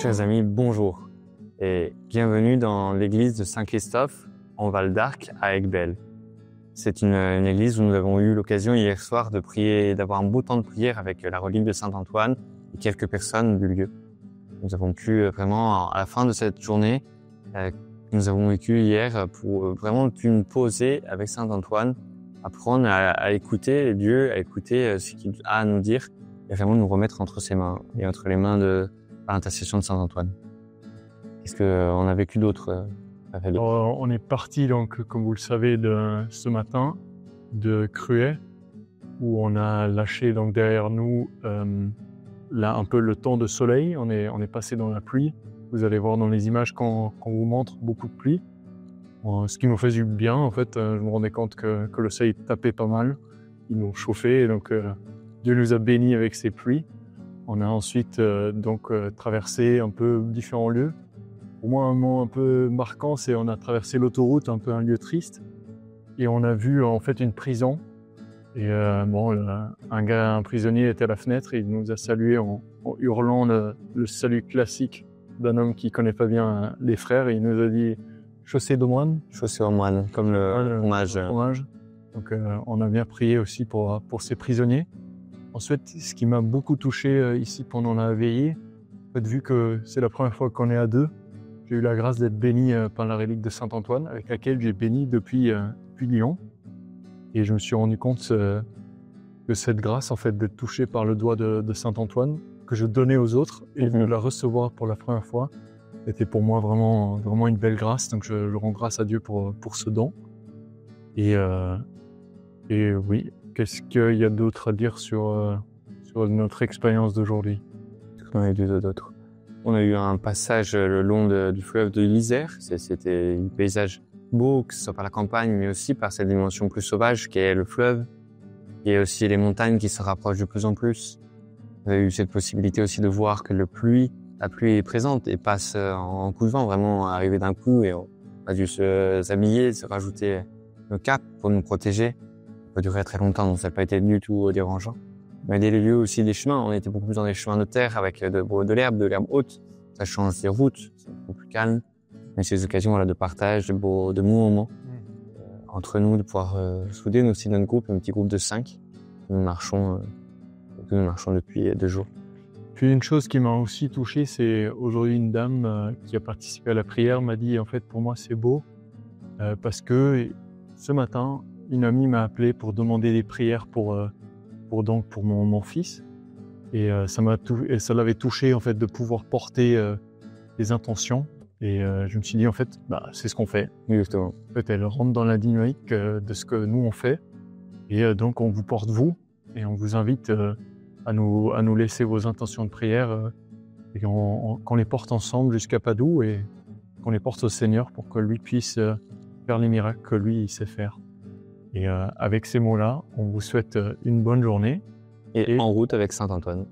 Chers amis, bonjour et bienvenue dans l'église de Saint-Christophe en Val d'Arc à Aiguebelle. C'est une église où nous avons eu l'occasion hier soir de prier, d'avoir un beau temps de prière avec la relique de Saint-Antoine et quelques personnes du lieu. Nous avons pu vraiment, à la fin de cette journée, nous avons vécu hier pour vraiment pu nous poser avec Saint-Antoine, apprendre à écouter Dieu, à écouter ce qu'il a à nous dire et vraiment nous remettre entre ses mains et entre les mains de l'intercession de Saint-Antoine. Qu'est-ce qu'on a vécu d'autre? Alors, on est parti donc, comme vous le savez, ce matin de Cruet, où on a lâché donc derrière nous là un peu le temps de soleil. On est passé dans la pluie. Vous allez voir dans les images qu'on vous montre beaucoup de pluie. Ce qui nous fait du bien en fait. Je me rendais compte que le soleil tapait pas mal. Il nous chauffait, et donc Dieu nous a bénis avec ces pluies. On a ensuite traversé un peu différents lieux. Pour moi, un moment un peu marquant, c'est on a traversé l'autoroute, un peu un lieu triste, et on a vu en fait une prison. Et un prisonnier était à la fenêtre et il nous a salué en hurlant le salut classique d'un homme qui connaît pas bien les frères. Et il nous a dit chaussée de moine. Chaussée au moine, comme le fromage. Donc on a bien prié aussi pour ces prisonniers. Ensuite, ce qui m'a beaucoup touché ici pendant la veillée, en fait, vu que c'est la première fois qu'on est à deux, j'ai eu la grâce d'être béni par la relique de Saint-Antoine, avec laquelle j'ai béni depuis Lyon. Et je me suis rendu compte que cette grâce, en fait, d'être touché par le doigt de Saint-Antoine, que je donnais aux autres, et de la recevoir pour la première fois, était pour moi vraiment, vraiment une belle grâce. Donc je rends grâce à Dieu pour ce don. Et oui, qu'est-ce qu'il y a d'autre à dire sur notre expérience d'aujourd'hui? On a eu d'autres. On a eu un passage le long du fleuve de l'Isère. C'était un paysage beau, que ce soit par la campagne, mais aussi par cette dimension plus sauvage qui est le fleuve. Et aussi les montagnes qui se rapprochent de plus en plus. On a eu cette possibilité aussi de voir que la pluie est présente et passe en coup de vent, vraiment arriver d'un coup. Et on a dû s'habiller, se rajouter le cap pour nous protéger. Ça peut durer très longtemps, donc ça n'a pas été du tout dérangeant. Mais des lieux aussi, des chemins. On était beaucoup plus dans des chemins de terre avec de l'herbe haute. Ça change des routes, c'est beaucoup plus calme. Mais c'est des occasions de partage, de beaux moments entre nous, de pouvoir souder nous aussi notre groupe, un petit groupe de 5. Nous marchons depuis 2 jours. Puis une chose qui m'a aussi touché, c'est aujourd'hui une dame qui a participé à la prière m'a dit en fait pour moi c'est beau parce que ce matin une amie m'a appelé pour demander des prières pour mon fils et ça l'avait touché en fait de pouvoir porter des intentions et je me suis dit en fait c'est ce qu'on fait. Exactement. En fait elle rentre dans la dynamique de ce que nous on fait et donc on vous porte vous et on vous invite à nous laisser vos intentions de prière et qu'on les porte ensemble jusqu'à Padoue et qu'on les porte au Seigneur pour que lui puisse faire les miracles que lui il sait faire. Et avec ces mots-là, on vous souhaite une bonne journée. Et en route avec Saint-Antoine.